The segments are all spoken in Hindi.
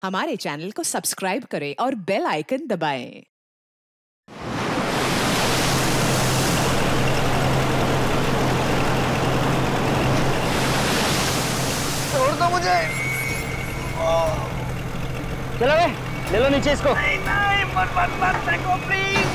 हमारे चैनल को सब्सक्राइब करें और बेल आइकन दबाएं। छोड़ दो मुझे। चलो बे, ले लो नीचे इसको। नहीं नहीं, मत मत मत देखो प्लीज।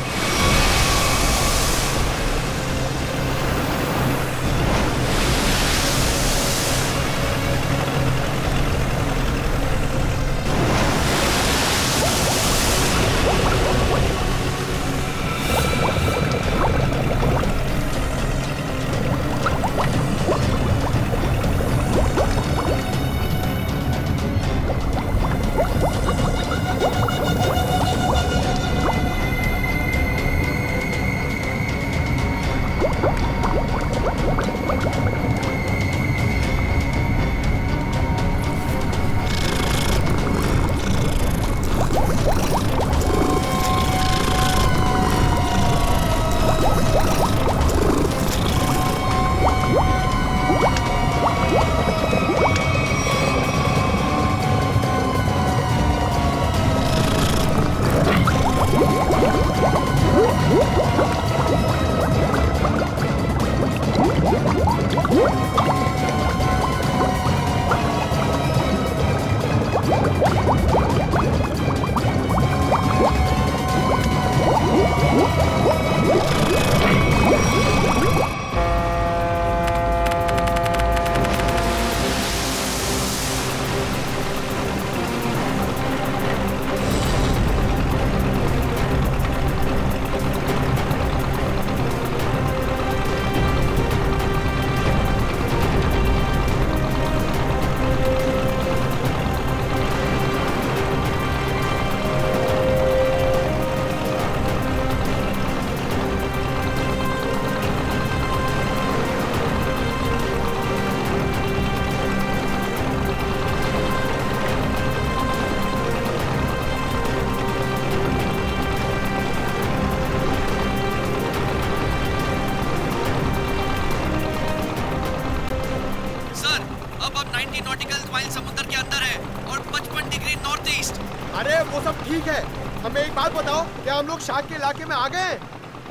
क्या हम लोग शार्क के इलाके में आ गए?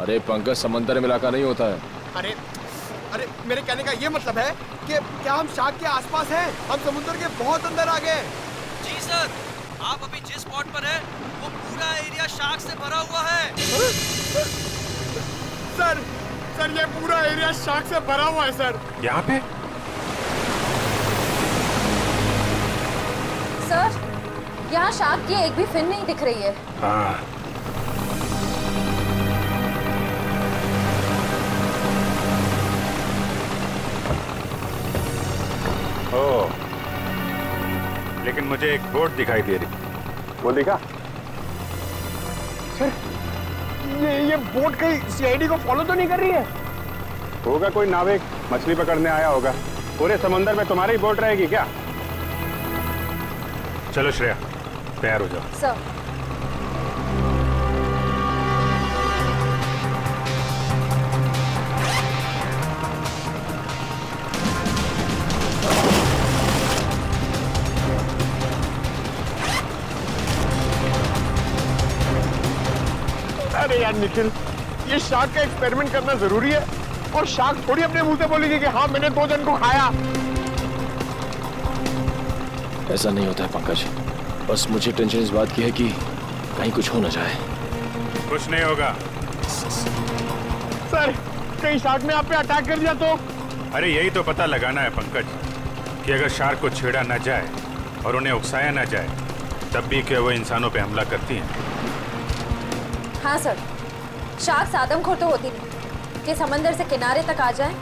अरे पंकज, समंदर में इलाका नहीं होता है। अरे अरे मेरे कहने का ये मतलब है कि क्या हम शार्क के आसपास हैं? हम समुद्र के बहुत अंदर आ गए। जी सर, आप अभी जिस स्पॉट पर हैं, वो पूरा एरिया शार्क से भरा हुआ है। सर ये पूरा एरिया शार्क से भरा हुआ है सर। यहाँ पे? सर, यहाँ शार्क की एक भी फिन नहीं दिख रही है। हाँ। ओह, लेकिन मुझे एक बोट दिखाई दे रही। वो दिखा? सर, ये बोट कहीं सीआईडी को फॉलो तो नहीं कर रही है? होगा कोई नाविक मछली पकड़ने आया होगा। पूरे समंदर में तुम्हारी बोट रहेगी क्या? चलो श्रेया, तैयार हो जाओ। सर। अरे यार निखिल, ये शार्क का एक्सपेरिमेंट करना जरूरी है और शार्क थोड़ी अपने मुंह से बोलेगी कि हाँ मैंने 2 जन को खाया। ऐसा नहीं होता है पंकज, बस मुझे टेंशन इस बात की है कि कहीं कुछ हो ना जाए। कुछ नहीं होगा। सर, कहीं शार्क ने आप पे अटैक कर दिया तो? अरे यही तो पता लगाना है पंकज, कि अगर शार्क को छेड़ा ना जाए और उन्हें उकसाया ना जाए, तब भी क्या वो इंसानों पे हमला करती हैं? हाँ सर, शार्क आदमखोर तो होती नहीं कि समंदर से किनारे तक आ जाएं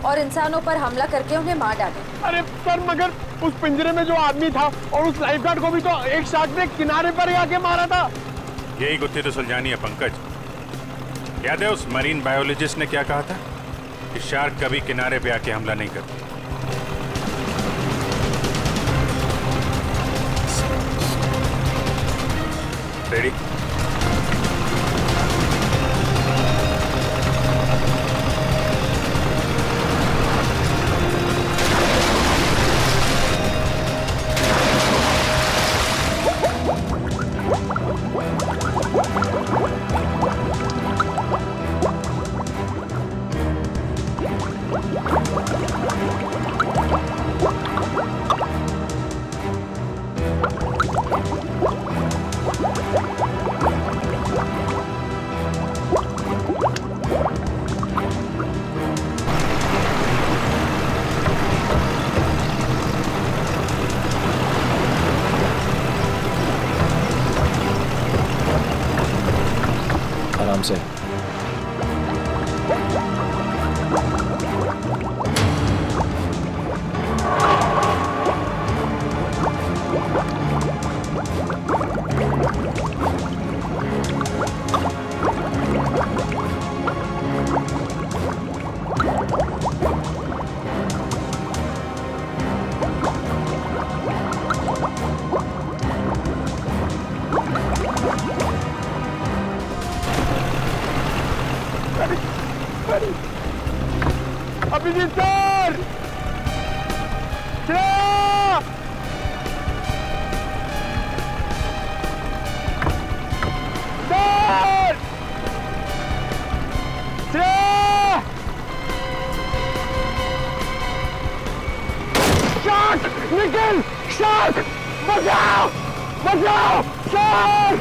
और इंसानों पर हमला करके उन्हें मार डालें। अरे सर, मगर उस पिंजरे में जो आदमी था और उस लाइफगार्ड को भी तो एक शार्क ने किनारे पर ही आके मारा था। यही गुत्थी तो सुलझानी है पंकज। याद है उस मरीन बायोलॉजिस्ट ने क्या कहा था कि शार्क कभी किनारे पे आके हमला नहीं करती। रेडी? से। Abhijeet sir! Shreya! Sir! Shreya! Shark! Nikhil! Shark! बचाओ! बचाओ! शार्क!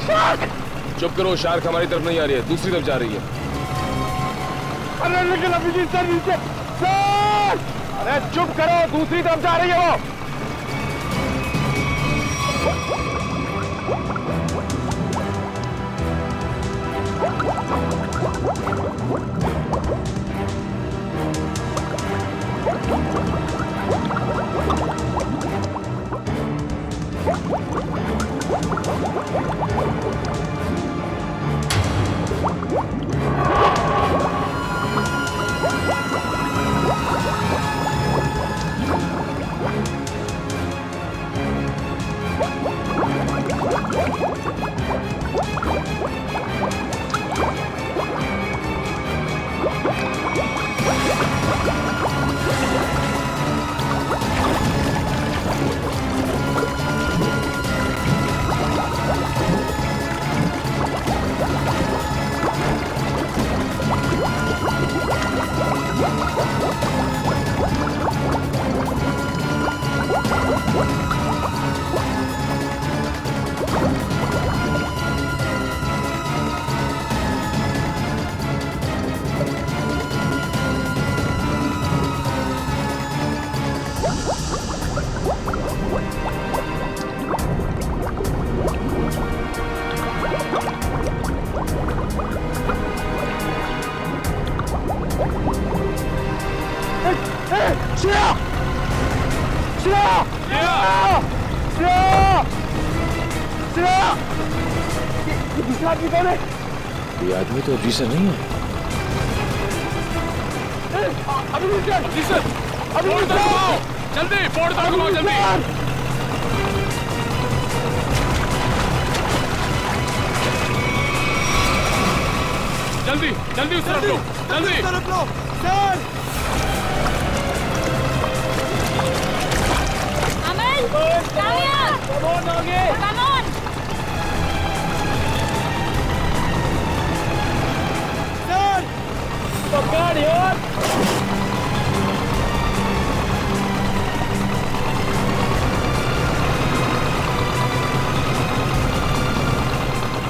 शार्क! चुप करो, शार्क हमारी तरफ नहीं आ रही है, दूसरी तरफ जा रही है। अरे लेकिन अभिजीत सर नीचे सर! अरे चुप करो, दूसरी तरफ जा रही है वो। ये आदमी तो अभी से नहीं है। अभी सर! जल्दी फोड़ दो, जल्दी! जल्दी जल्दी उस तरफ लो, जल्दी तरफ लो sir. Aman, Kavya, come on. Sir पकड़ यार।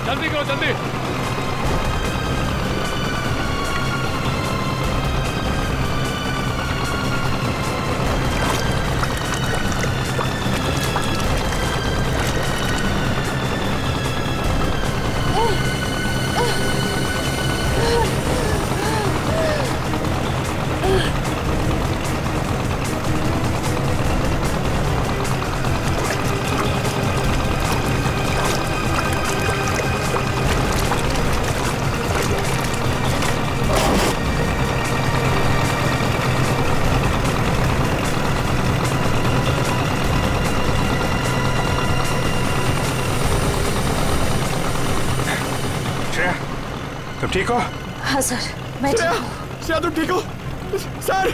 जल्दी करो, जल्दी! तुम ठीक हो? हाँ सर, मैं ठीक हूँ। श्रेया तुम ठीक हो? सर!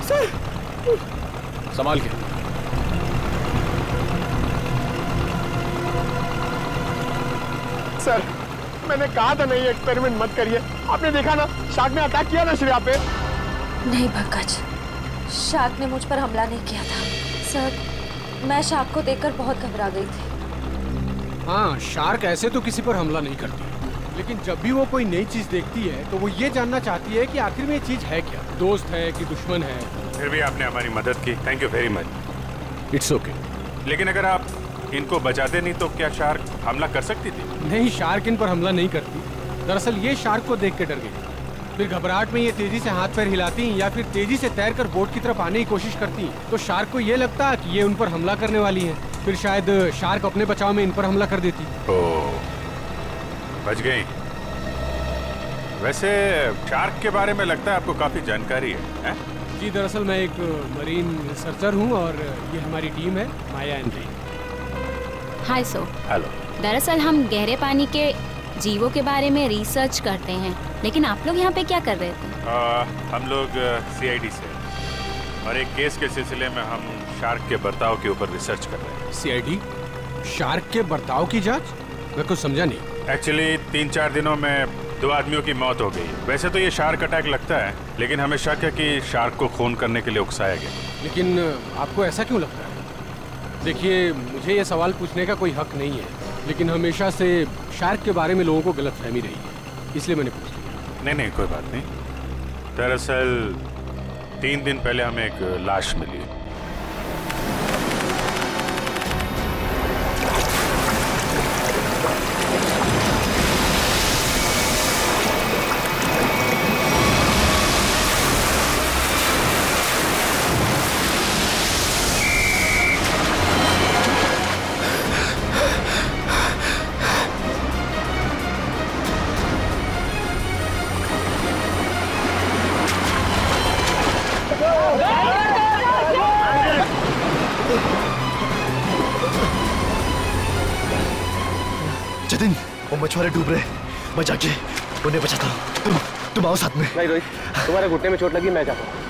सर! संभाल के। सर, मैंने कहा था नहीं एक्सपेरिमेंट मत करिए। आपने देखा ना, शार्क ने अटैक किया ना श्रेया पे। नहीं पंकज, शार्क ने मुझ पर हमला नहीं किया था। सर, मैं शार्क को देखकर बहुत घबरा गई थी। हाँ, शार्क ऐसे तो किसी पर हमला नहीं करती, लेकिन जब भी वो कोई नई चीज देखती है तो वो ये जानना चाहती है कि आखिर में ये चीज है क्या, दोस्त है कि दुश्मन है। फिर भी आपने हमारी मदद की, thank you very much. It's okay. लेकिन अगर आप इनको बचाते नहीं तो क्या शार्क हमला कर सकती थी? नहीं, शार्क इन पर हमला नहीं करती। दरअसल ये शार्क को देख के डर गई। फिर घबराहट में ये तेजी से हाथ पैर हिलाती या फिर तेजी से तैरकर बोट की तरफ आने की कोशिश करती, तो शार्क को ये लगता कि ये उन पर हमला करने वाली है। फिर शायद शार्क अपने बचाव में इन पर हमला कर देती। ओह, बच गई। वैसे शार्क के बारे में लगता है आपको काफी जानकारी है? जी, दरअसल मैं एक मरीन रिसर्चर हूँ और ये हमारी टीम है, माया and re. Hi so. Hello. दरअसल हम गहरे पानी के जीवों के बारे में रिसर्च करते हैं, लेकिन आप लोग यहाँ पे क्या कर रहे थे? हम लोग CID से, और एक केस के सिलसिले में हम शार्क के बर्ताव के ऊपर रिसर्च कर रहे हैं। CID? शार्क के बर्ताव की जांच? मैं कुछ समझा नहीं। एक्चुअली 3-4 दिनों में 2 आदमियों की मौत हो गई। वैसे तो ये शार्क अटैक लगता है, लेकिन हमें शक है कि शार्क को खून करने के लिए उकसाया गया। लेकिन आपको ऐसा क्यों लगता है? देखिए, मुझे ये सवाल पूछने का कोई हक नहीं है, लेकिन हमेशा से शार्क के बारे में लोगों को गलतफहमी रही है, इसलिए मैंने पूछ लिया। नहीं, कोई बात नहीं। दरअसल 3 दिन पहले हमें एक लाश मिली। जतिन, वो मछुआरे डूब रहे, मैं जाके उन्हें बचाता हूँ। तुम आओ साथ में। नहीं रोहित, तुम्हारे घुटने में चोट लगी, मैं जाता हूँ।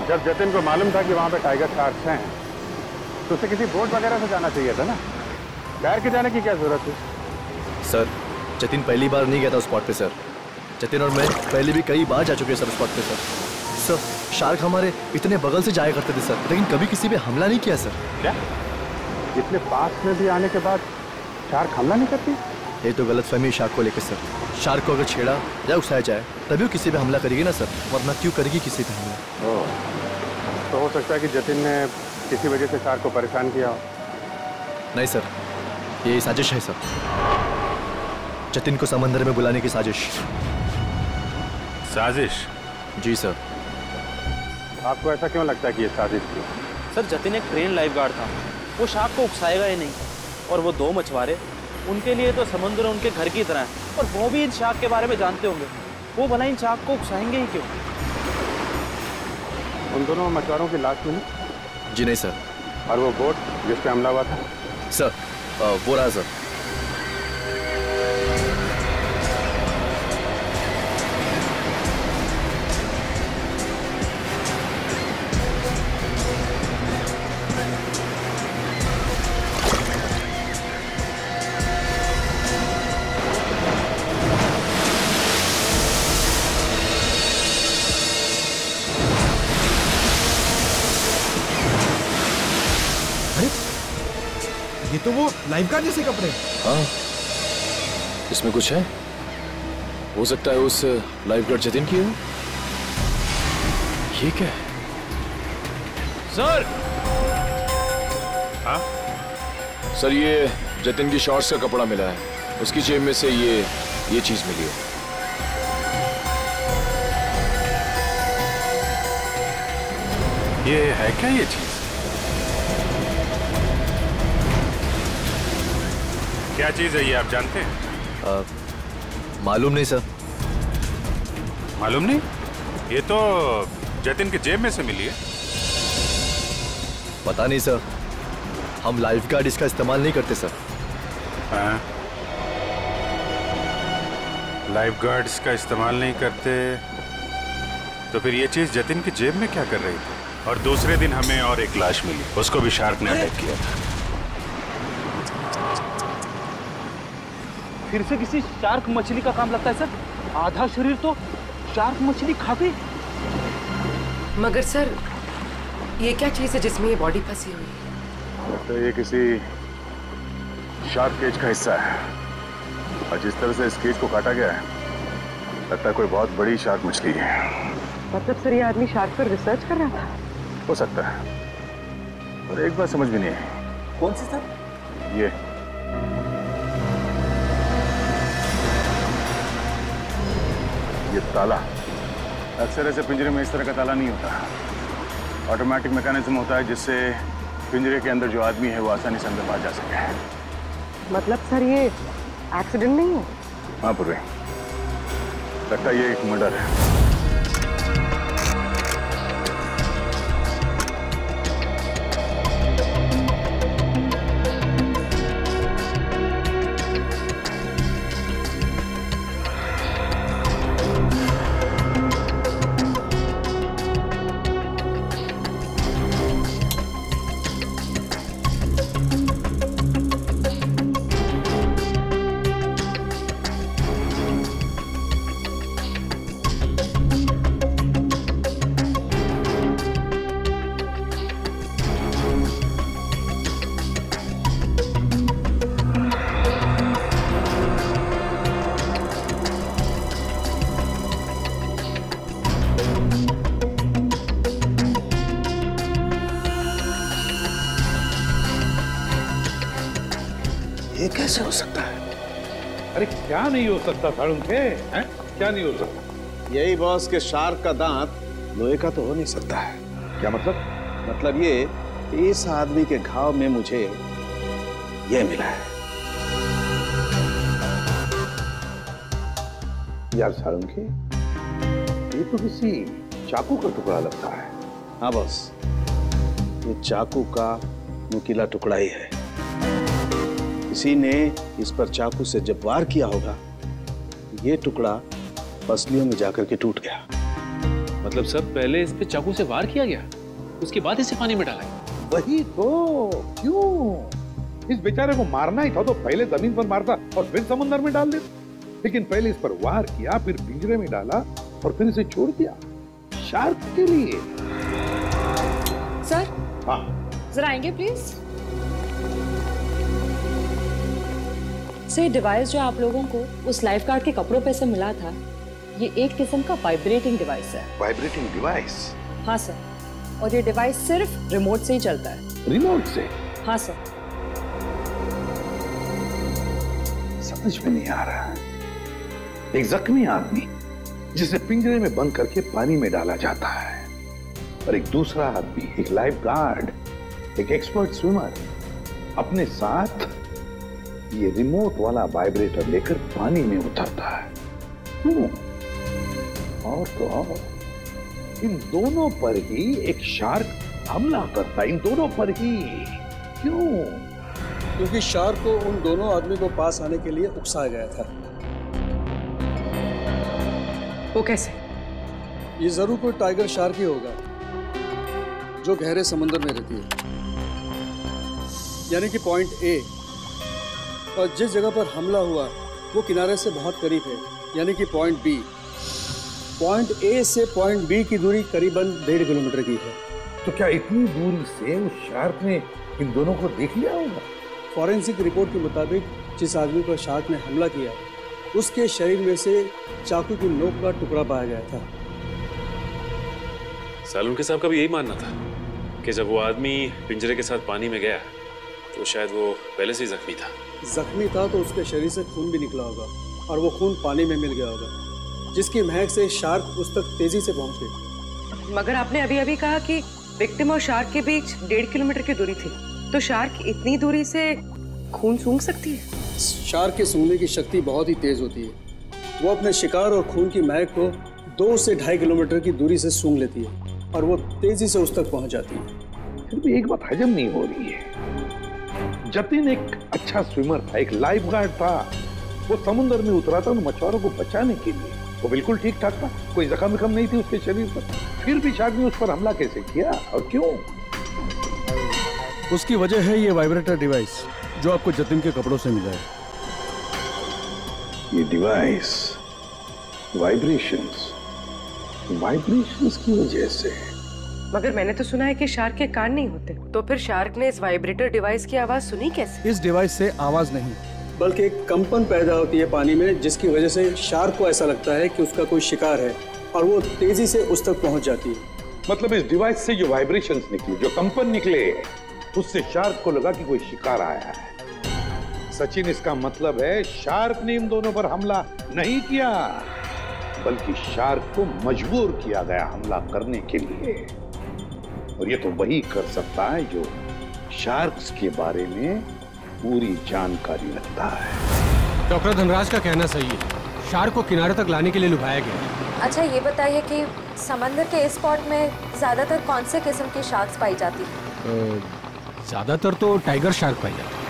जब जतिन को मालूम था कि वहाँ पे टाइगर शार्क्स हैं, तो उसे किसी बोट वगैरह से जाना चाहिए था ना। तैर के जाने की क्या जरूरत थी? सर, जतिन पहली बार नहीं गया था उस स्पॉट पे सर। जतिन और मैं पहले भी कई बार जा चुके हैं सर उस स्पॉट पे सर। सर, शार्क हमारे इतने बगल से जाया करते थे सर, लेकिन कभी किसी पे हमला नहीं किया सर। क्या? इतने पास में भी आने के बाद शार्क हमला नहीं करती? ये तो गलतफहमी शार्क को लेकर सर। शार्क को अगर छेड़ा या उकसाया जाए तभी वो किसी पे हमला करेगी ना सर, वरना क्यों करेगी किसी पे हमला? तो हो सकता है कि जतिन ने किसी वजह से शार्क को परेशान किया हो। नहीं सर, ये साजिश है सर। जतिन को समंदर में बुलाने की साजिश। साजिश? जी सर। आपको ऐसा क्यों लगता है कि ये साजिश थी? सर, जतिन एक ट्रेन लाइफ गार्ड था, वो शार्क को उकसाएगा ही नहीं। और वो 2 मछुआरे, उनके लिए तो समुद्र उनके घर की तरह है, और वो भी इन शार्क के बारे में जानते होंगे। वो भला इन शार्क को उकसाएंगे ही क्यों? उन दोनों मछुआरों की लाश मिली? जी नहीं सर। और वो बोट जिस पे हमला हुआ था? सर, वो रहा सर। ये तो वो लाइफ गार्ड जैसे कपड़े। हाँ, इसमें कुछ है। हो सकता है उस लाइफ गार्ड जतिन की हो। ये क्या है? सर। हाँ? सर, ये जतिन की शॉर्ट्स का कपड़ा मिला है। उसकी जेब में से ये चीज मिली है। ये है क्या ये चीज? क्या चीज है ये, आप जानते हैं? मालूम नहीं सर। मालूम नहीं? ये तो जतिन की जेब में से मिली है। पता नहीं सर, हम लाइफ गार्ड इसका इस्तेमाल नहीं करते सर। हाँ। लाइफ गार्ड्स का इस्तेमाल नहीं करते तो फिर ये चीज जतिन की जेब में क्या कर रही थी? और दूसरे दिन हमें और एक लाश मिली, उसको भी शार्क ने अटैक किया था। फिर से किसी शार्क मछली का काम लगता है सर। आधा शरीर तो शार्क मछली खा गई। मगर सर ये क्या चीज है जिसमें ये बॉडी फंसी हुई है? लगता है ये किसी शार्क केज का हिस्सा है और जिस तरह से इस केज को काटा गया है लगता है कोई बहुत बड़ी शार्क मछली है। मतलब सर ये आदमी शार्क पर रिसर्च कर रहा था? हो सकता है, और एक बात समझ में नहीं आई। कौन सी सर? ये ताला। अक्सर ऐसे पिंजरे में इस तरह का ताला नहीं होता। ऑटोमेटिक मैकेनिज्म होता है जिससे पिंजरे के अंदर जो आदमी है वो आसानी से अंदर बाहर जा सके। मतलब सर ये एक्सीडेंट नहीं है? हाँ पूर्वी, लगता है ये एक मर्डर है। ये कैसे हो सकता है? अरे क्या नहीं हो सकता साळुंखे? क्या नहीं हो सकता? यही बॉस के शार्क का दांत लोहे का तो हो नहीं सकता है। क्या मतलब? मतलब ये इस आदमी के घाव में मुझे ये मिला है। यार साळुंखे, ये तो किसी चाकू का टुकड़ा लगता है। हाँ बॉस, ये चाकू का नुकीला टुकड़ा ही है। किसी ने इस पर चाकू से जब वार किया होगा, ये टुकड़ा पसलियों में जाकर के टूट गया। मतलब सब पहले इस पे चाकू से वार किया गया, उसके बाद इसे पानी में डाला गया। वही तो, क्यों? इस बेचारे को मारना ही था तो पहले जमीन पर मारता और फिर समुद्र में डाल देता। लेकिन पहले इस पर वार किया, फिर पिंजरे में डाला और फिर इसे छोड़ दिया शार्क के लिए। सर, हाँ जरा आएंगे प्लीज। सर, डिवाइस जो आप लोगों को उस लाइफ गार्ड के कपड़ों पे से मिला था, ये एक किस्म का वाइब्रेटिंग डिवाइस है। Vibrating device? हाँ सर, और ये डिवाइस सिर्फ रिमोट से ही चलता है। रिमोट से? हाँ सर। समझ में नहीं आ रहा। एक जख्मी आदमी जिसे पिंजरे में बंद करके पानी में डाला जाता है, और एक दूसरा आदमी, एक लाइफ गार्ड, एक एक्सपर्ट स्विमर, अपने साथ ये रिमोट वाला वाइब्रेटर लेकर पानी में उतरता है। क्यों? और तो और, इन दोनों पर ही एक शार्क हमला करता है, इन दोनों पर ही। क्यों? क्योंकि शार्क को उन दोनों आदमी को पास आने के लिए उकसाया गया था। वो कैसे? ये जरूर कोई टाइगर शार्क ही होगा जो गहरे समुद्र में रहती है, यानी कि पॉइंट ए। और जिस जगह पर हमला हुआ वो किनारे से बहुत करीब है, यानी कि पॉइंट बी। पॉइंट ए से पॉइंट बी की दूरी करीबन 1.5 किलोमीटर की है। तो क्या इतनी दूरी से उस शार्क ने इन दोनों को देख लिया होगा? फॉरेंसिक रिपोर्ट के मुताबिक जिस आदमी पर शार्क ने हमला किया, उसके शरीर में से चाकू की नोक का टुकड़ा पाया गया था। सालुंखे साहब का भी यही मानना था कि जब वो आदमी पिंजरे के साथ पानी में गया तो शायद वो पहले से ही जख्मी था। जख्मी था तो उसके शरीर से खून भी निकला होगा, और वो खून पानी में मिल गया होगा, जिसकी महक से शार्क उस तक तेजी से पहुंच गई। मगर आपने अभी अभी कहा कि विक्टिम और शार्क के बीच 1.5 किलोमीटर की दूरी थी, तो शार्क इतनी दूरी से खून सूंघ सकती है? शार्क के सूंघने की शक्ति बहुत ही तेज होती है। वो अपने शिकार और खून की महक को 2 से 2.5 किलोमीटर की दूरी से सूंघ लेती है, और वो तेजी से उस तक पहुंच जाती है। फिर भी एक बात हजम नहीं हो रही है। जतिन एक अच्छा स्विमर था, एक लाइफ गार्ड था, वो समुद्र में उतरा था उन मछुआरों को बचाने के लिए। वो बिल्कुल ठीक ठाक था, कोई जख्म नहीं थी उसके शरीर पर। फिर भी शार्क ने उस पर हमला कैसे किया और क्यों? उसकी वजह है ये वाइब्रेटर डिवाइस जो आपको जतिन के कपड़ों से मिला है। ये डिवाइस वाइब्रेशंस की वजह से। मगर मैंने तो सुना है कि शार्क के कान नहीं होते, तो फिर शार्क ने इस वाइब्रेटर डिवाइस की आवाज सुनी कैसे? इस डिवाइस से आवाज नहीं बल्कि एक कंपन पैदा होती है पानी में, जिसकी वजह से शार्क को ऐसा लगता है कि उसका कोई शिकार है और वो तेजी से उस तक पहुंच जाती है। मतलब इस डिवाइस से जो वाइब्रेशंस निकली, जो कंपन निकले, उससे शार्क को लगा कि कोई शिकार आया है। सचिन, इसका मतलब है शार्क ने इन दोनों पर हमला नहीं किया, बल्कि शार्क को मजबूर किया गया हमला करने के लिए। और ये तो वही कर सकता है जो शार्क्स के बारे में पूरी जानकारी रखता है। डॉक्टर धनराज का कहना सही है, शार्क को किनारे तक लाने के लिए लुभाया गया। अच्छा ये बताइए कि समंदर के इस स्पॉट में ज्यादातर कौन से किस्म की शार्क्स पाई जाती है? ज्यादातर तो टाइगर शार्क पाई जाती है।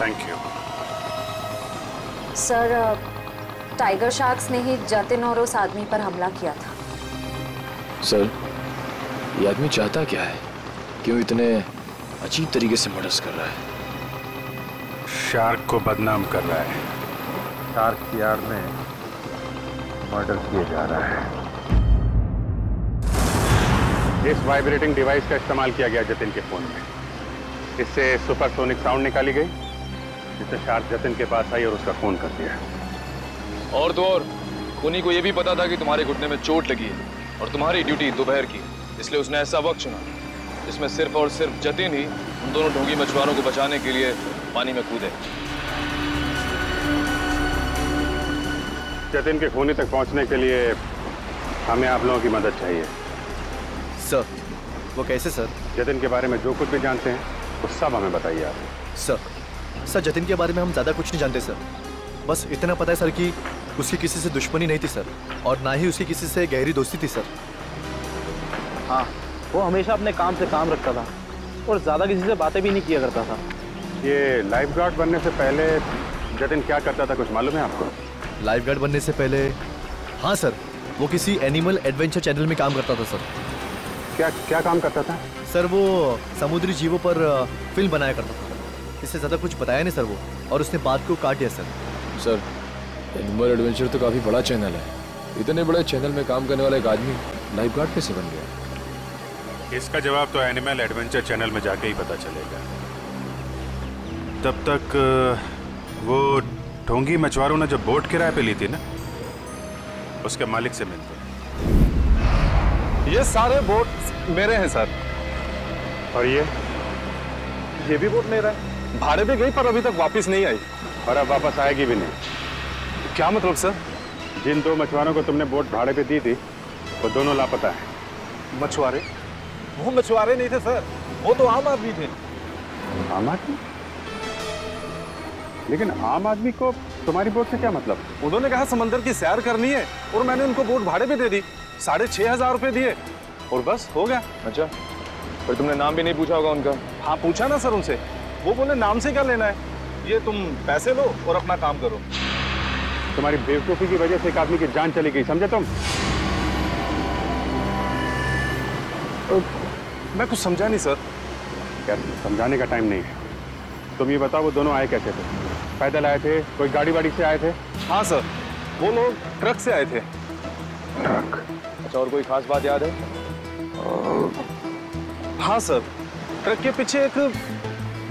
Thank you sir, tiger sharks ने ही जतिन और उस आदमी पर हमला किया था। सर, ये आदमी चाहता क्या है? क्यों इतने अजीब तरीके से मर्डर्स कर रहा है? शार्क को बदनाम कर रहा है। शार्क की आड़ में मर्डर किया जा रहा है। इस वाइब्रेटिंग डिवाइस का इस्तेमाल किया गया जतिन के फोन में। इससे सुपरसोनिक साउंड निकाली गई, जिससे शार्क जतिन के पास आई और उसका फोन कर दिया। और तो और खूनी को यह भी पता था कि तुम्हारे घुटने में चोट लगी है और तुम्हारी ड्यूटी दोपहर की, इसलिए उसने ऐसा वक्त चुना जिसमें सिर्फ और सिर्फ जतिन ही उन दोनों ढोंगी मछुआरों को बचाने के लिए पानी में कूदे। जतिन के खूनी तक पहुंचने के लिए हमें आप लोगों की मदद चाहिए। सर, वो कैसे सर? जतिन के बारे में जो कुछ भी जानते हैं वो सब हमें बताइए आप। सर, जतिन के बारे में हम ज़्यादा कुछ नहीं जानते सर। बस इतना पता है सर कि उसकी किसी से दुश्मनी नहीं थी सर, और ना ही उसकी किसी से गहरी दोस्ती थी सर। हाँ, वो हमेशा अपने काम से काम रखता था और ज़्यादा किसी से बातें भी नहीं किया करता था। ये लाइफ गार्ड बनने से पहले जतिन क्या करता था, कुछ मालूम है आपको? लाइफ गार्ड बनने से पहले? हाँ सर, वो किसी एनिमल एडवेंचर चैनल में काम करता था सर। क्या काम करता था? सर, वो समुद्री जीवों पर फिल्म बनाया करता था। इससे ज़्यादा कुछ बताया नहीं सर वो, और उसने बात को काट दिया सर। सर, एनिमल एडवेंचर तो काफी बड़ा चैनल है। इतने बड़े चैनल में काम करने वाला एक आदमी लाइफ गार्ड कैसे बन गया? इसका जवाब तो एनिमल एडवेंचर चैनल में जाके ही पता चलेगा। तब तक वो ढोंगी मछुआरों ने जो बोट किराए पे ली थी ना, उसके मालिक से मिलते हैं। ये सारे बोट मेरे हैं सर। और ये भी बोट मेरा है। भाड़े पे गई पर अभी तक वापस नहीं आई, और अब वापस आएगी भी नहीं। क्या मतलब सर? जिन दो मछुआरों को तुमने बोट भाड़े पे दी थी वो दोनों लापता हैं। मछुआरे? वो मछुआरे नहीं थे सर, वो तो आम आदमी थे। आम आदमी? लेकिन आम आदमी को तुम्हारी बोट से क्या मतलब? उन्होंने कहा समंदर की सैर करनी है और मैंने उनको बोट भाड़े पे दे दी। 6,500 रुपए दिए और बस हो गया। अच्छा, पर तुमने नाम भी नहीं पूछा होगा उनका? हाँ, पूछा ना सर उनसे। वो बोले नाम से क्या लेना है, ये तुम पैसे लो और अपना काम करो। तुम्हारी बेवकूफी की वजह से एक आदमी की जान चली गई, समझे तुम? मैं कुछ समझा नहीं सर। यार, समझाने का टाइम नहीं है। तुम ये बताओ, वो दोनों आए कैसे थे? पैदल आए थे, कोई गाड़ी वाड़ी से आए थे? हाँ सर, वो लोग ट्रक से आए थे। ट्रक? अच्छा, और कोई खास बात याद है? हाँ सर, ट्रक के पीछे एक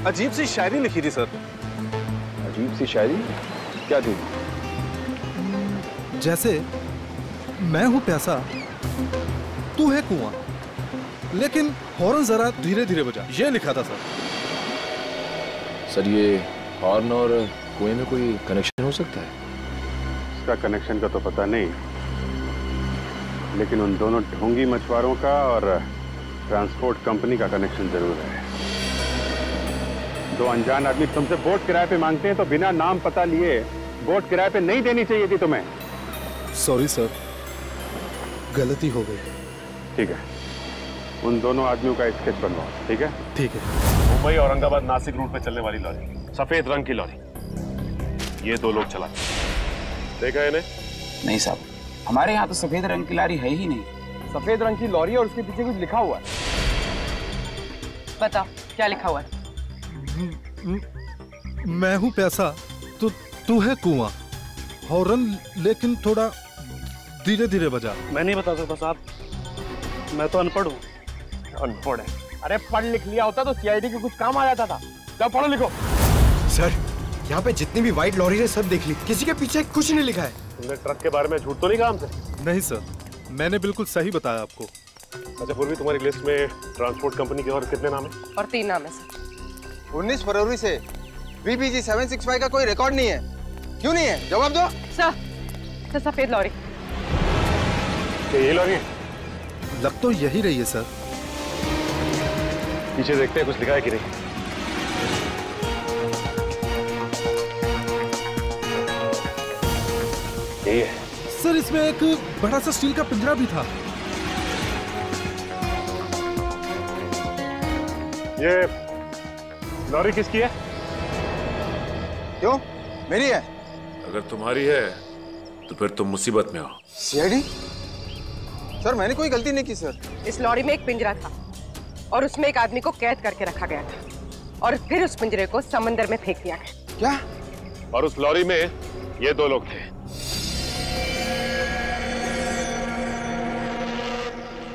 अजीब सी शायरी लिखी थी सर। अजीब सी शायरी? क्या थी? जैसे मैं हूं प्यासा, तू है कुआं, लेकिन हॉर्न जरा धीरे धीरे बजा, ये लिखा था सर। सर, ये हॉर्न और कुएं में कोई कनेक्शन हो सकता है? इसका कनेक्शन का तो पता नहीं, लेकिन उन दोनों ढोंगी मछुआरों का और ट्रांसपोर्ट कंपनी का कनेक्शन जरूर है। दो अनजान आदमी तुमसे बोट किराए पे मांगते हैं तो बिना नाम पता लिए बोट किराए पे नहीं देनी चाहिए थी तुम्हें। सॉरी सर, गलती हो गई। ठीक है, उन दोनों आदमियों का स्केच बनवाओ। ठीक है? ठीक है। मुंबई औरंगाबाद नासिक रूट पे चलने वाली लॉरी। सफेद रंग की लॉरी। ये दो लोग चलाते। देखा इन्हें? नहीं साहब, हमारे यहाँ तो सफेद रंग की लॉरी है ही नहीं। सफेद रंग की लॉरी और उसके पीछे कुछ लिखा हुआ है। बताओ क्या लिखा हुआ है? मैं हूँ प्यासा, तू है कुआं। हॉर्न लेकिन थोड़ा धीरे धीरे बजा। मैं नहीं बता सकता साहब, मैं तो अनपढ़ हूँ। अनपढ़ है? अरे पढ़ लिख लिया होता तो सीआईडी के कुछ काम आ जाता था। जाओ पढ़ो लिखो। सर, यहाँ पे जितनी भी व्हाइट लॉरी है सब देख ली, किसी के पीछे कुछ नहीं लिखा है। तुमने ट्रक के बारे में झूठ तो नहीं कहा हमसे? नहीं सर, मैंने बिल्कुल सही बताया आपको। अच्छा पूर्वी, तुम्हारी लिस्ट में ट्रांसपोर्ट कंपनी के और कितने नाम है? और 3 नाम है सर। 19 फरवरी से VBG 765 का कोई रिकॉर्ड नहीं है। क्यों नहीं है? जवाब दो। सर सफेद लॉरी। ये लॉरी है? लग तो यही रही है सर। पीछे देखते हैं कुछ लिखा है कि नहीं। ये है सर, इसमें एक बड़ा सा स्टील का पिंजरा भी था। ये लॉरी किसकी है? क्यों? मेरी है। अगर तुम्हारी है तो फिर तुम मुसीबत में हो। सीआईडी? सर मैंने कोई गलती नहीं की सर। इस लॉरी में एक पिंजरा था और उसमें एक आदमी को कैद करके रखा गया था और फिर उस पिंजरे को समंदर में फेंक दिया गया। क्या? और उस लॉरी में ये 2 लोग थे।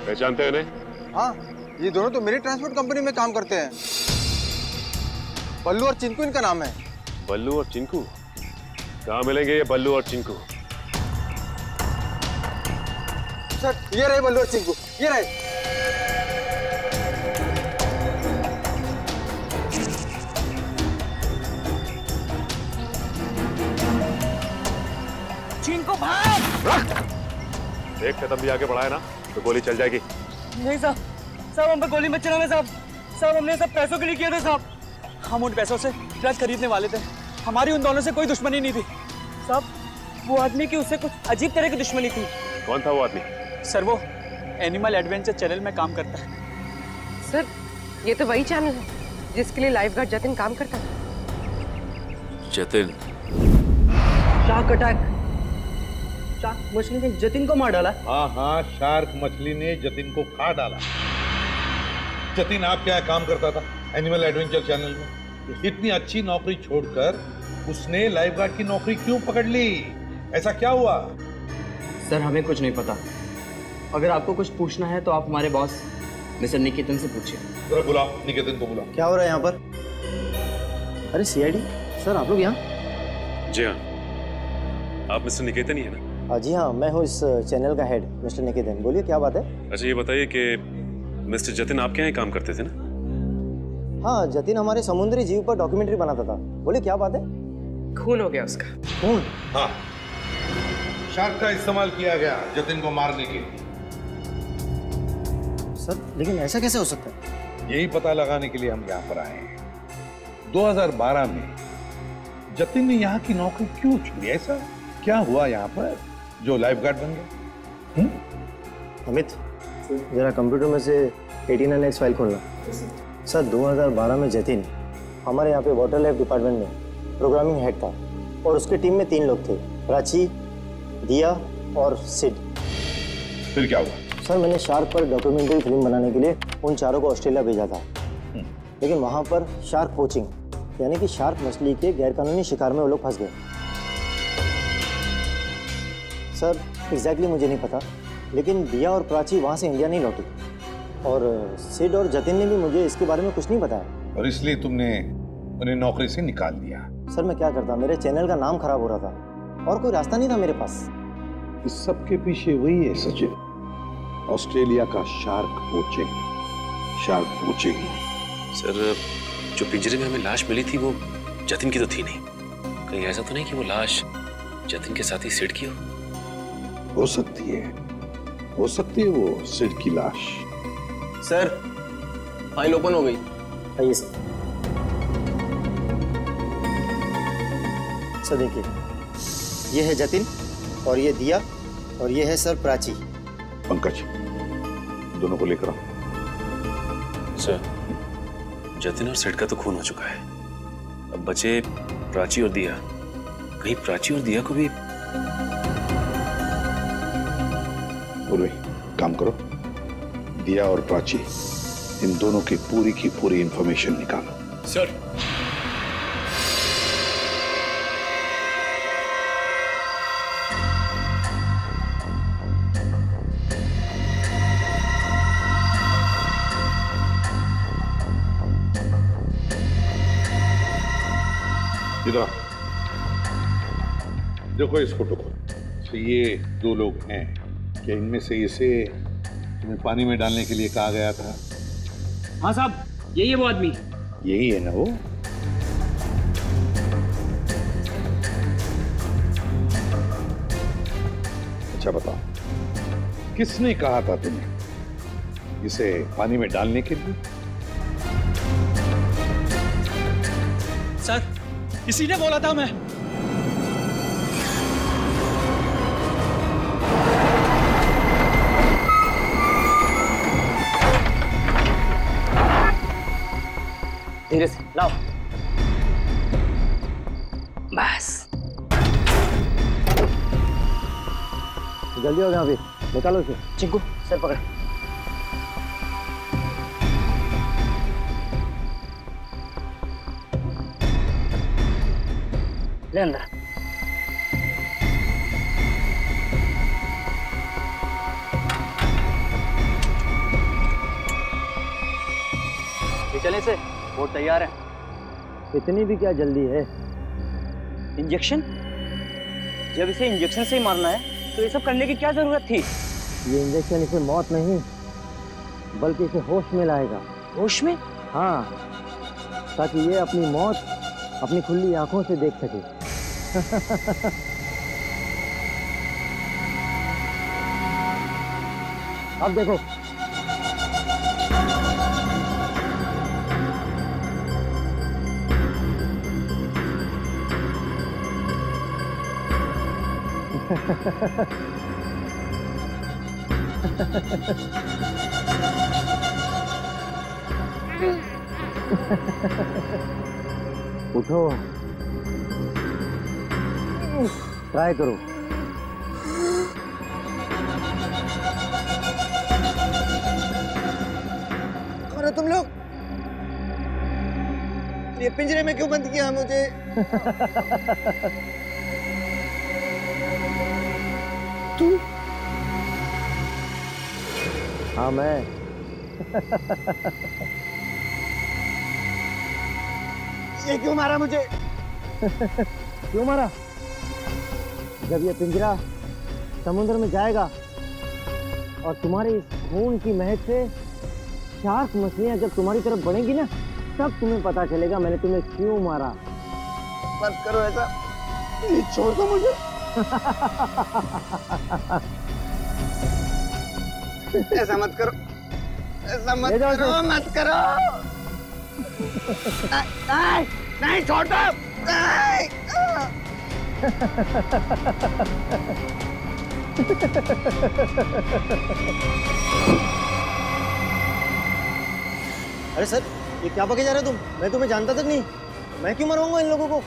पहचानते हो इन्हें? हाँ, ये दोनों तो मेरी ट्रांसपोर्ट कंपनी में काम करते हैं। बल्लू और चिंकू इनका नाम है। बल्लू और चिंकू? कहाँ मिलेंगे ये बल्लू और चिंकू? सर ये रहे बल्लू और चिंकू, ये रहे। चिंकू भाग! एक कदम भी आगे बढ़ाए ना तो गोली चल जाएगी। नहीं साहब, साहब हम पे गोली मत चलाना साहब। साहब हमने सब पैसों के लिए किया था साहब। हम उन पैसों से ट्रक खरीदने वाले थे। हमारी उन दोनों से कोई दुश्मनी नहीं थी साहब। वो आदमी की उससे कुछ अजीब तरह की दुश्मनी थी। कौन था वो आदमी? सर वो एनिमल एडवेंचर चैनल में काम करता है। सर ये तो वही चैनल है जिसके लिए लाइफगार्ड जतिन काम करता है। जतिन? Shark attack. शार्क मछली ने जतिन को मार डाला। हाँ हाँ, शार्क मछली ने जतिन को खा डाला। जतिन आप क्या काम करता था एनिमल एडवेंचर चैनल में? इतनी अच्छी नौकरी छोड़कर उसने लाइफगार्ड की नौकरी क्यों पकड़ ली? ऐसा क्या हुआ? सर हमें कुछ नहीं पता। अगर आपको कुछ पूछना है तो आप हमारे बॉस मिस्टर निकेतन से पूछिए। जरा बुलाओ, निकेतन को बुलाओ। क्या हो रहा है यहाँ पर? अरे सीआईडी सर, आप लोग यहाँ? जी हाँ, आप मिस्टर निकेतन ही है ना? जी हाँ, मैं हूँ इस चैनल का हेड मिस्टर निकेतन। बोलिए क्या बात है? अच्छा ये बताइए कि मिस्टर जतिन आपके यहाँ काम करते थे ना? हाँ, जतिन हमारे समुद्री जीव पर डॉक्यूमेंट्री बनाता था। बोलिए क्या बात है? खून हो गया उसका। खून? हाँ, शार्क का इस्तेमाल किया गया जतिन को मारने के लिए। सर लेकिन ऐसा कैसे हो सकता है? यही पता लगाने के लिए हम यहाँ पर आए हैं। 2012 में जतिन ने यहाँ की नौकरी क्यों छोड़ी? ऐसा क्या हुआ यहाँ पर जो लाइफगार्ड बन गया? अमित जरा कंप्यूटर में से 89X फाइल खोलना। सर 2012 में जतिन हमारे यहाँ पे वाटर लाइफ डिपार्टमेंट में प्रोग्रामिंग हेड था और उसकी टीम में 3 लोग थे, प्राची, दिया और सिड। फिर क्या हुआ? सर मैंने शार्क पर डॉक्यूमेंट्री फिल्म बनाने के लिए उन चारों को ऑस्ट्रेलिया भेजा था, लेकिन वहाँ पर शार्क पोचिंग यानी कि शार्क मछली के गैरकानूनी शिकार में वो लोग फंस गए। सर एग्जैक्टली मुझे नहीं पता, लेकिन दिया और प्राची वहाँ से इंडिया नहीं लौटी और सिड और जतिन ने भी मुझे इसके बारे में कुछ नहीं बताया। और इसलिए तुमने उन्हें नौकरी से निकाल दिया? सर मैं क्या करता, मेरे चैनल का नाम खराब हो रहा था और कोई रास्ता नहीं था मेरे पास। इस सब के पीछे वही है सचिन, ऑस्ट्रेलिया का शार्क पोचिंग। सर जो पिंजरे में हमें लाश मिली थी वो जतिन की तो थी नहीं। कहीं ऐसा तो नहीं कि वो लाश जतिन के साथ ही सिड की हो सकती है वो सिड की लाश। सर फाइल ओपन हो गई। आइए सर। सर देखिए, ये है जतिन और ये दिया और ये है सर प्राची। पंकज दोनों को लेकर आओ। सर जतिन और सिड का तो खून हो चुका है, अब बचे प्राची और दिया। कहीं प्राची और दिया को भी। पूर्वी काम करो, दिया और प्राची इन दोनों की पूरी इंफॉर्मेशन निकालो। सर। इधर देखो इस फोटो को। तो ये दो लोग हैं, क्या इनमें से इसे तुम्हें पानी में डालने के लिए कहा गया था? हाँ साहब, यही है वो आदमी। यही है ना वो? अच्छा बताओ, किसने कहा था तुम्हें इसे पानी में डालने के लिए? सर, इसी ने बोला था। मैं धीरे से लाओ। बस जल्दी हो गया, अभी निकालो इसे। चिंकू सर पकड़। ले अंदर। चले से बोट तैयार है। इतनी भी क्या जल्दी है? इंजेक्शन? जब इसे इंजेक्शन से ही मारना है तो ये सब करने की क्या जरूरत थी? ये इंजेक्शन इसे मौत नहीं बल्कि इसे होश में लाएगा। होश में? हाँ, ताकि ये अपनी मौत अपनी खुली आंखों से देख सके। अब देखो। उठो, ट्राई करो। कौन हो तुम लोग? ये पिंजरे में क्यों बंद किया मुझे? तू? हाँ मैं। ये क्यों मारा मुझे? क्यों मारा? जब ये पिंजरा समुद्र में जाएगा और तुम्हारे इस खून की महक से शार्क मछलियां जब तुम्हारी तरफ बढ़ेंगी ना, तब तुम्हें पता चलेगा मैंने तुम्हें क्यों मारा। मत करो ऐसा, छोड़ दो मुझे। ऐसा मत करो, ऐसा मत करो, मत करो। नहीं, नहीं छोड़ दो। नहीं। अरे सर, ये क्या बके जा रहे हो तुम? मैं तुम्हें जानता तक नहीं, मैं क्यों मरवाऊंगा इन लोगों को?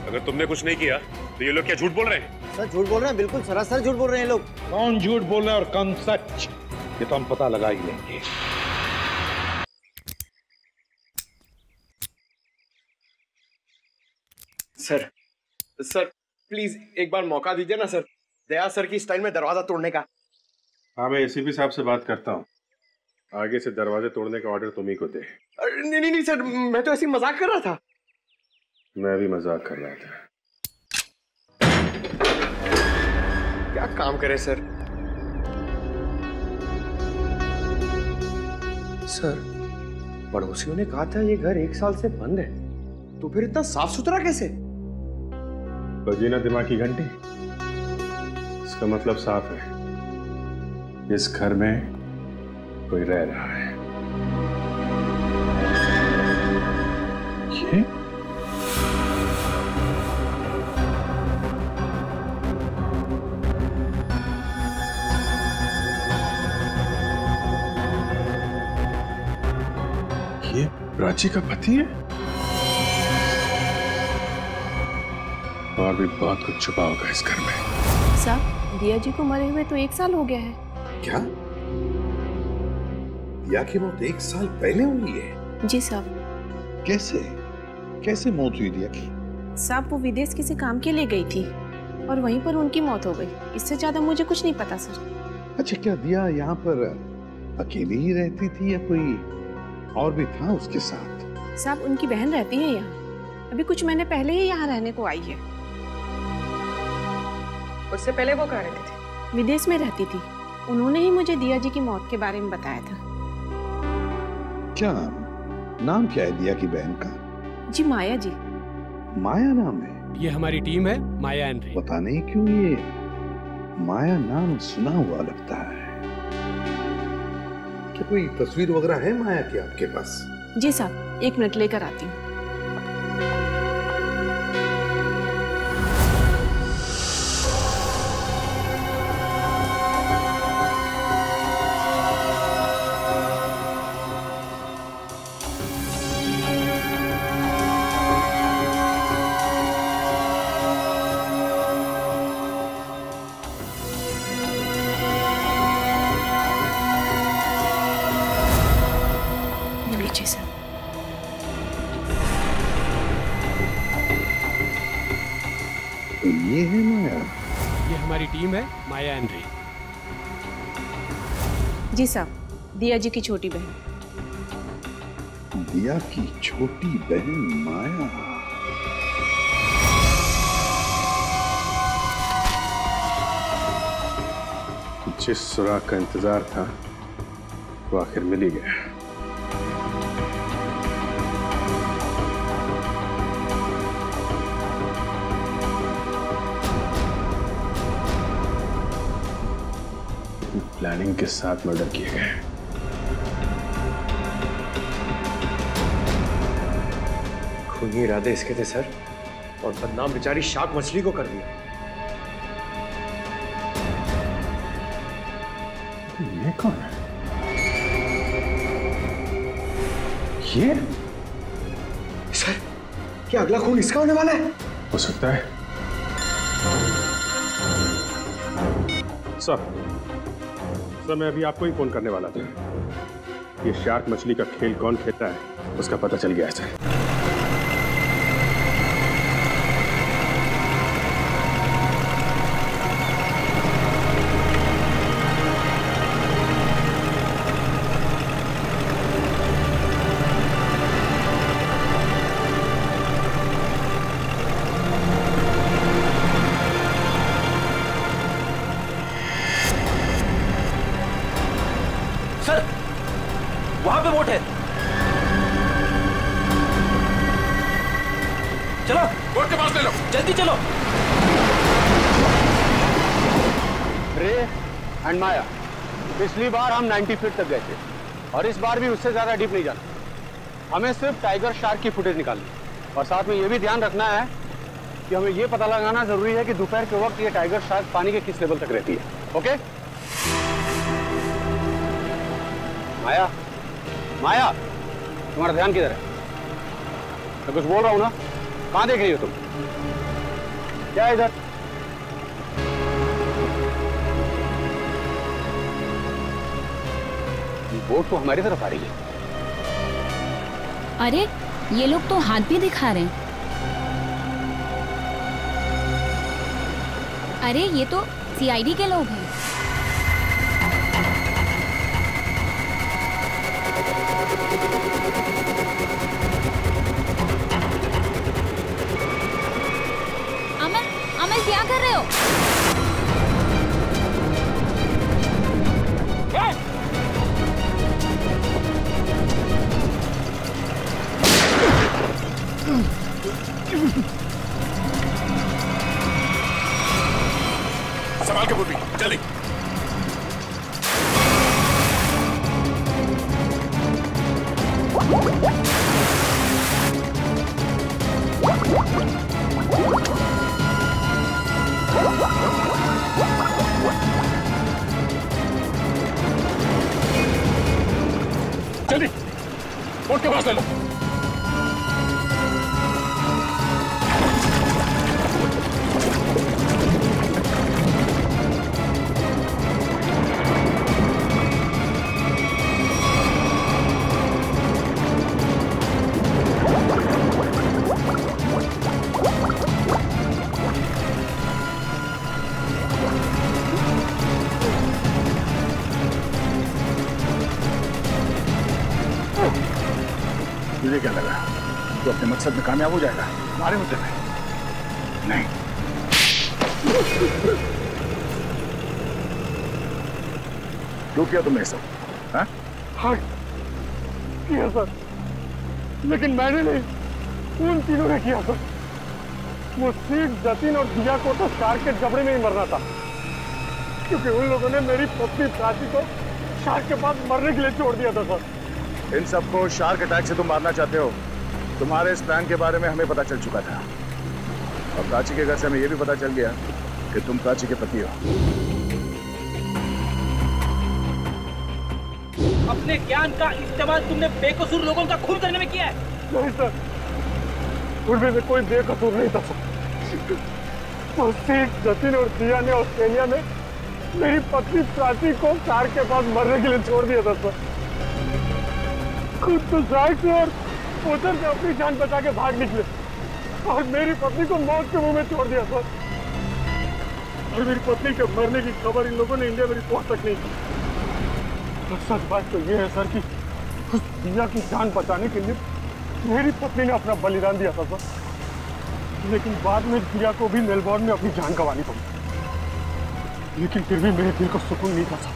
अगर तुमने कुछ नहीं किया तो ये लोग क्या झूठ बोल रहे हैं? सर झूठ बोल रहे हैं, बिल्कुल सरासर झूठ बोल रहे हैं लोग। कौन झूठ बोल रहा है और कौन सच, ये तो हम पता लगा ही लेंगे। सर, सर प्लीज एक बार मौका दीजिए ना सर, दया सर की स्टाइल में दरवाजा तोड़ने का। हाँ, मैं एसीपी साहब से बात करता हूँ, आगे से दरवाजे तोड़ने का ऑर्डर तुम ही को दे। नहीं नहीं नहीं सर, मैं तो ऐसी मजाक कर रहा था। मैं भी मजाक कर रहा था। क्या काम करे सर? सर, पड़ोसियों ने कहा था ये घर 1 साल से बंद है, तो फिर इतना साफ सुथरा कैसे? बजी ना दिमाग की घंटी, इसका मतलब साफ है, इस घर में कोई रह रहा है। ये प्राची का पति है? और भी बहुत कुछ छुपा होगा इस घर में। साहब, दिया जी को मरे हुए तो 1 साल हो गया है। क्या? दिया की मौत 1 साल पहले हुई है? जी साहब। कैसे? कैसे मौत हुई दिया की? साहब, वो विदेश किसी काम के लिए गई थी और वहीं पर उनकी मौत हो गई। इससे ज्यादा मुझे कुछ नहीं पता सर। अच्छा, क्या दिया यहाँ पर अकेली ही रहती थी या कोई और भी था उसके साथ? साहब, उनकी बहन रहती है यहाँ। अभी कुछ महीने पहले ही यहाँ रहने को आई है। उससे पहले वो कहाँ रहती थी? विदेश में रहती थी। उन्होंने ही मुझे दिया जी की मौत के बारे में बताया था। क्या नाम क्या है दिया की बहन का? जी माया जी। माया नाम है? ये हमारी टीम है, माया एंड रे। पता नहीं क्यों ये माया नाम सुना हुआ लगता है। क्या कोई तस्वीर वगैरह है माया की आपके पास? जी साहब, 1 मिनट लेकर आती हूँ। तो ये है माया? ये हमारी टीम है, माया एंड रे। जी साहब, दिया जी की छोटी बहन। दिया की छोटी बहन माया। जिस सुराग का इंतजार था वो आखिर मिल ही गया। प्लानिंग के साथ मर्डर किए गए। खूनी इरादे इसके थे सर, और बदनाम बेचारी शार्क मछली को कर दिया। ये कौन है? ये? सर, क्या अगला खून इसका होने वाला है? हो सकता है। सर, मैं अभी आपको ही फोन करने वाला था। ये शार्क मछली का खेल कौन खेलता है उसका पता चल गया है सर। वहां पे बोट है। चलो बोट के पास ले लो, जल्दी चलो। रे एंड माया, पिछली बार हम 90 फीट तक गए थे और इस बार भी उससे ज्यादा डीप नहीं जाना। हमें सिर्फ टाइगर शार्क की फुटेज निकालनी और साथ में ये भी ध्यान रखना है कि हमें ये पता लगाना जरूरी है कि दोपहर के वक्त ये टाइगर शार्क पानी के किस लेवल तक रहती है। ओके माया, माया तुम्हारा ध्यान किधर है? मैं कुछ बोल रहा हूं ना, कहां देख रही हो तुम? क्या है इधर? बोट तो हमारी तरफ आ रही है। अरे ये लोग तो हाथ भी दिखा रहे हैं। अरे ये तो सीआईडी के लोग हैं। अमल क्या कर रहे हो? संभाल के बुद्धि, जल्दी। जल्दी बोट के पास ले लो। तो अपने मकसद में कामयाब हो जाएगा। हमारे मुद्दे में नहीं। क्यों किया तुमने सब? हाँ किया सर, लेकिन मैंने नहीं, उन तीनों ने किया सर। वो सीट, जतिन और दिया को तो शार्क के जबड़े में ही मरना था, क्योंकि उन लोगों ने मेरी पत्नी प्राची को शार्क के पास मरने के लिए छोड़ दिया था सर। इन सबको शार्क अटैक से तुम मारना चाहते हो? तुम्हारे इस प्लान के बारे में हमें पता चल चुका था, और प्राची के घर से हमें यह भी पता चल गया कि तुम प्राची के पति हो। अपने ज्ञान का इस्तेमाल तुमने बेकसूर लोगों का खून करने में किया है। नहीं सर, उनमें से कोई बेकसूर नहीं था सर। तो सीट, जतिन और दिया ने ऑस्ट्रेलिया में मेरी पत्नी प्राची को शार्क के पास मरने के लिए छोड़ दिया था सर। खुद तो शार्क से और उधर से अपनी जान बचा के भाग निकले, और मेरी पत्नी को मौत के मुंह में छोड़ दिया सर। और मेरी पत्नी के मरने की खबर इन लोगों ने इंडिया में रिपोर्ट तक नहीं की। तो सच बात तो ये है सर कि उस दिया की जान बचाने के लिए मेरी पत्नी ने अपना बलिदान दिया था सर। लेकिन बाद में दिया को भी मेलबोर्न में अपनी जान गंवानी पड़ी। लेकिन फिर भी मेरे दिल को सुकून नहीं था सर,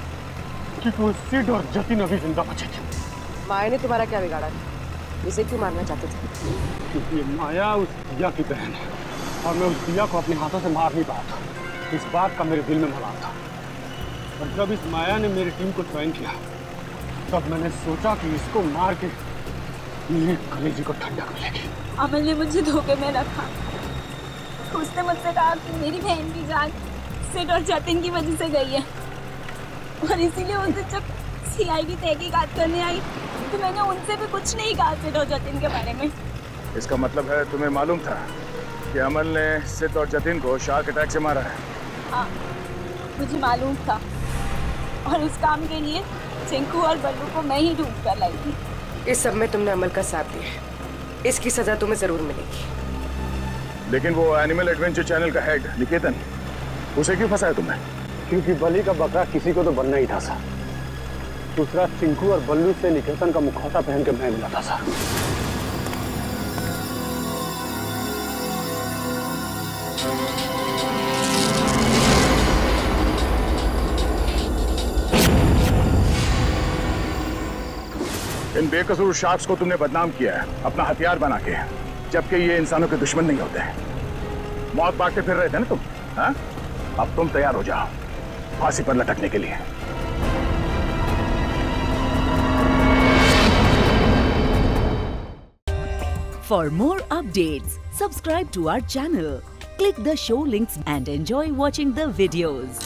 क्योंकि वो सिड और जतिन अभी जिंदा बचे थे। माया ने तुम्हारा क्या बिगाड़ा? इसे क्यों मारना चाहते थे? क्योंकि माया उस दिया की बहन है, और मैं उस दिया को अपने हाथों से मार नहीं पाया था। इस बात का मेरे दिल में मलाल था। और जब इस माया ने मेरी टीम को ज्वाइन किया, तब मैंने सोचा कि इसको मार के मेरे कलेजे को ठंडक मिलेगी। अमल ने मुझे धोखे में रखा। उसने मुझसे कहा कि मेरी बहन की जान सिड और जतिन की वजह से गई है, और इसीलिए उसे जब सीआईडी तहकीकात करने आई तो मैंने उनसे भी कुछ नहीं कहा सिड और जतिन के बारे में। इसका मतलब है तुम्हें मालूम था कि अमल ने सिड और जतिन को शार्क अटैक से मारा है? हाँ, मुझे मालूम था, और इस काम के लिए चिंकू और बल्लू को मैं ही ढूंढ कर लाई थी। इस सब में तुमने अमल का साथ दिया, इसकी सजा तुम्हें जरूर मिलेगी। लेकिन वो एनिमल एडवेंचर चैनल का हेड निकेतन, उसे क्यों फंसाया तुमने? क्योंकि बलि का बकरा किसी को तो बनना ही था सर। दूसरा, चिंकू और बल्लू से निकेतन का मुखौटा पहन के मैं मिला था सर। इन बेकसूर शार्क्स को तुमने बदनाम किया है अपना हथियार बना के, जबकि ये इंसानों के दुश्मन नहीं होते। मौत बांटते फिर रहे थे ना तुम, हाँ? अब तुम तैयार हो जाओ फांसी पर लटकने के लिए। For more updates, subscribe to our channel, click the show links and enjoy watching the videos.